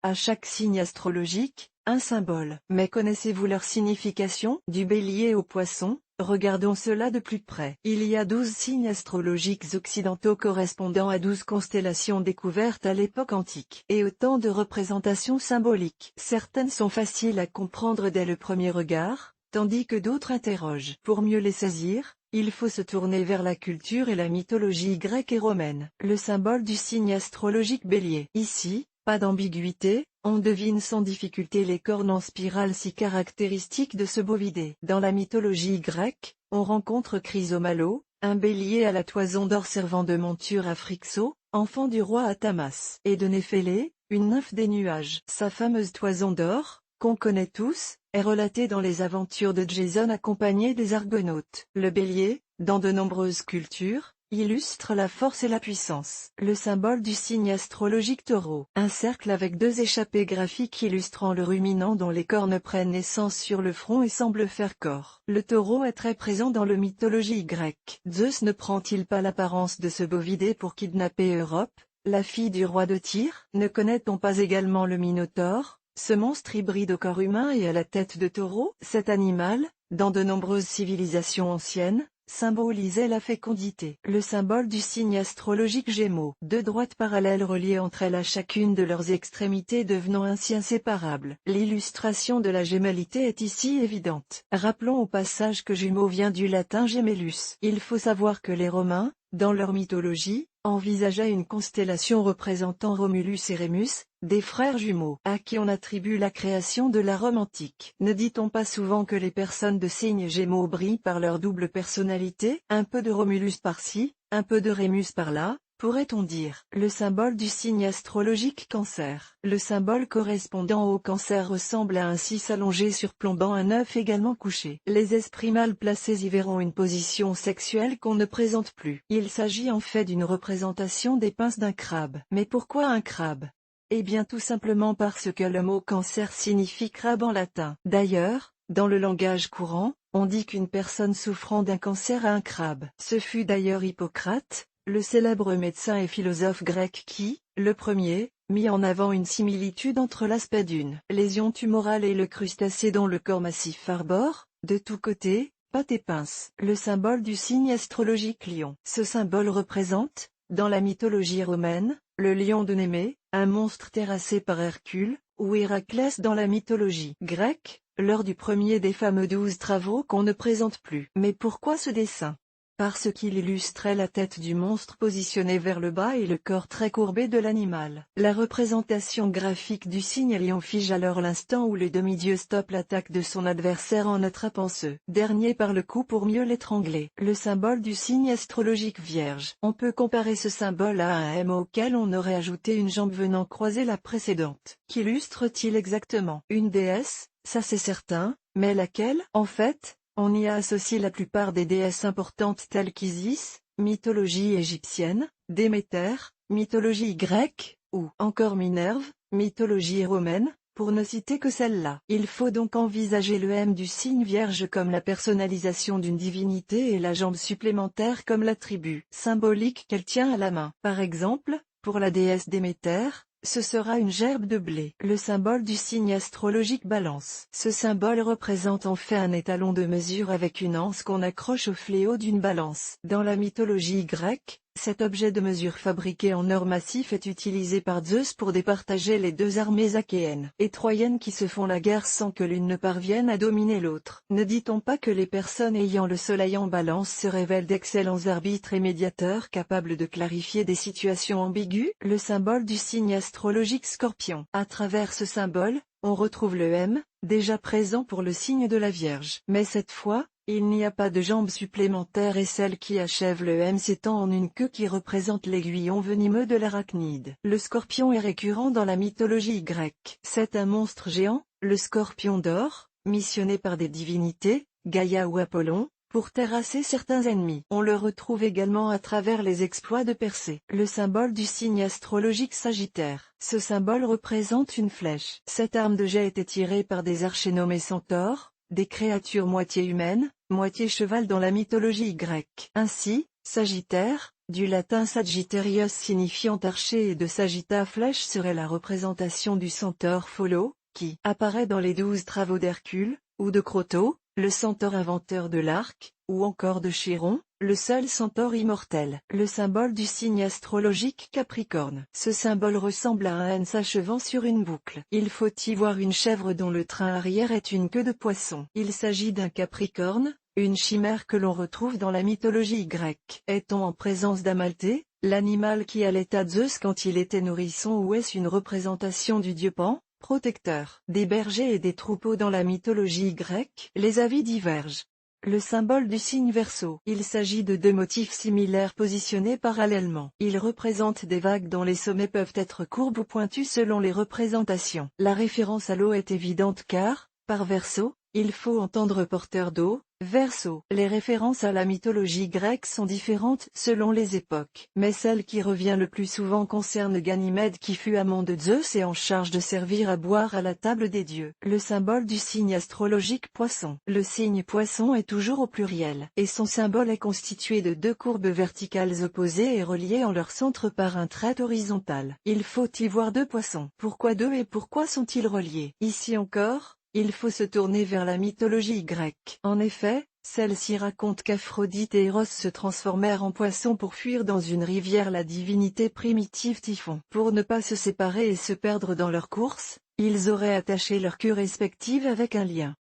à chaque signe astrologique, un symbole. Mais connaissez-vous leur signification? Du Bélier au Poisson, regardons cela de plus près. Il y a 12 signes astrologiques occidentaux correspondant à 12 constellations découvertes à l'époque antique, et autant de représentations symboliques. Certaines sont faciles à comprendre dès le premier regard, tandis que d'autres interrogent. Pour mieux les saisir, il faut se tourner vers la culture et la mythologie grecque et romaine. Le symbole du signe astrologique Bélier. Ici, pas d'ambiguïté, on devine sans difficulté les cornes en spirale si caractéristiques de ce bovidé. Dans la mythologie grecque, on rencontre Chrysomalo, un bélier à la toison d'or servant de monture à Phrixo, enfant du roi Athamas, et de Néphélé, une nymphe des nuages. Sa fameuse toison d'or, qu'on connaît tous, est relatée dans les aventures de Jason accompagné des Argonautes. Le bélier, dans de nombreuses cultures, illustre la force et la puissance. Le symbole du signe astrologique Taureau. Un cercle avec deux échappées graphiques illustrant le ruminant dont les cornes prennent naissance sur le front et semblent faire corps. Le taureau est très présent dans la mythologie grecque. Zeus ne prend-il pas l'apparence de ce bovidé pour kidnapper Europe, la fille du roi de Tyr? Ne connaît-on pas également le Minotaure, ce monstre hybride au corps humain et à la tête de taureau? Cet animal, dans de nombreuses civilisations anciennes, symbolisait la fécondité. Le symbole du signe astrologique Gémeaux. Deux droites parallèles reliées entre elles à chacune de leurs extrémités devenant ainsi inséparables. L'illustration de la gémellité est ici évidente. Rappelons au passage que Jumeaux vient du latin gemellus. Il faut savoir que les Romains, dans leur mythologie, envisageaient une constellation représentant Romulus et Rémus, des frères jumeaux, à qui on attribue la création de la Rome antique. Ne dit-on pas souvent que les personnes de signe Gémeaux brillent par leur double personnalité? Un peu de Romulus par-ci, un peu de Rémus par-là, pourrait-on dire. Le symbole du signe astrologique Cancer. Le symbole correspondant au Cancer ressemble à un 6 allongé surplombant un 9 également couché. Les esprits mal placés y verront une position sexuelle qu'on ne présente plus. Il s'agit en fait d'une représentation des pinces d'un crabe. Mais pourquoi un crabe? Eh bien tout simplement parce que le mot cancer signifie crabe en latin. D'ailleurs, dans le langage courant, on dit qu'une personne souffrant d'un cancer a un crabe. Ce fut d'ailleurs Hippocrate, le célèbre médecin et philosophe grec qui, le premier, mit en avant une similitude entre l'aspect d'une lésion tumorale et le crustacé dont le corps massif arbore, de tous côtés, pattes et pinces. Le symbole du signe astrologique Lion. Ce symbole représente, dans la mythologie romaine, le lion de Némée, un monstre terrassé par Hercule, ou Héraclès dans la mythologie grecque, lors du premier des fameux 12 travaux qu'on ne présente plus. Mais pourquoi ce dessin? Parce qu'il illustrait la tête du monstre positionnée vers le bas et le corps très courbé de l'animal. La représentation graphique du signe lion fige alors l'instant où le demi-dieu stoppe l'attaque de son adversaire en attrapant ce dernier par le cou pour mieux l'étrangler. Le symbole du signe astrologique Vierge. On peut comparer ce symbole à un M auquel on aurait ajouté une jambe venant croiser la précédente. Qu'illustre-t-il exactement? Une déesse, ça c'est certain, mais laquelle? En fait, on y a associé la plupart des déesses importantes telles qu'Isis, mythologie égyptienne, Déméter, mythologie grecque, ou encore Minerve, mythologie romaine, pour ne citer que celle-là. Il faut donc envisager le M du signe Vierge comme la personnalisation d'une divinité et la jambe supplémentaire comme l'attribut symbolique qu'elle tient à la main. Par exemple, pour la déesse Déméter, ce sera une gerbe de blé. Le symbole du signe astrologique Balance. Ce symbole représente en fait un étalon de mesure avec une anse qu'on accroche au fléau d'une balance. Dans la mythologie grecque, cet objet de mesure fabriqué en or massif est utilisé par Zeus pour départager les deux armées achéennes et troyennes qui se font la guerre sans que l'une ne parvienne à dominer l'autre. Ne dit-on pas que les personnes ayant le soleil en balance se révèlent d'excellents arbitres et médiateurs capables de clarifier des situations ambiguës? Le symbole du signe astrologique Scorpion. À travers ce symbole, on retrouve le M, déjà présent pour le signe de la Vierge. Mais cette fois, il n'y a pas de jambes supplémentaires et celle qui achève le M s'étend en une queue qui représente l'aiguillon venimeux de l'arachnide. Le scorpion est récurrent dans la mythologie grecque. C'est un monstre géant, le scorpion d'or, missionné par des divinités, Gaïa ou Apollon, pour terrasser certains ennemis. On le retrouve également à travers les exploits de Persée. Le symbole du signe astrologique Sagittaire. Ce symbole représente une flèche. Cette arme de jet était tirée par des archers nommés centaures, des créatures moitié humaines, moitié cheval dans la mythologie grecque. Ainsi, Sagittaire, du latin Sagittarius signifiant archer et de Sagitta flèche serait la représentation du centaure Pholo, qui apparaît dans les 12 travaux d'Hercule, ou de Croto, le centaure inventeur de l'arc, ou encore de Chiron, le seul centaure immortel. Le symbole du signe astrologique Capricorne. Ce symbole ressemble à un N s'achevant sur une boucle. Il faut y voir une chèvre dont le train arrière est une queue de poisson. Il s'agit d'un Capricorne, une chimère que l'on retrouve dans la mythologie grecque. Est-on en présence d'Amalthée, l'animal qui allait à Zeus quand il était nourrisson, ou est-ce une représentation du dieu Pan, protecteur des bergers et des troupeaux dans la mythologie grecque? Les avis divergent. Le symbole du signe Verseau. Il s'agit de deux motifs similaires positionnés parallèlement. Ils représentent des vagues dont les sommets peuvent être courbes ou pointus selon les représentations. La référence à l'eau est évidente car, par Verseau, il faut entendre porteur d'eau, Verseau. Les références à la mythologie grecque sont différentes selon les époques, mais celle qui revient le plus souvent concerne Ganymède qui fut amant de Zeus et en charge de servir à boire à la table des dieux. Le symbole du signe astrologique Poisson. Le signe Poisson est toujours au pluriel, et son symbole est constitué de deux courbes verticales opposées et reliées en leur centre par un trait horizontal. Il faut y voir deux poissons. Pourquoi deux et pourquoi sont-ils reliés? Ici encore, il faut se tourner vers la mythologie grecque. En effet, celle-ci raconte qu'Aphrodite et Eros se transformèrent en poissons pour fuir dans une rivière la divinité primitive Typhon. Pour ne pas se séparer et se perdre dans leur course, ils auraient attaché leurs queues respectives avec un lien.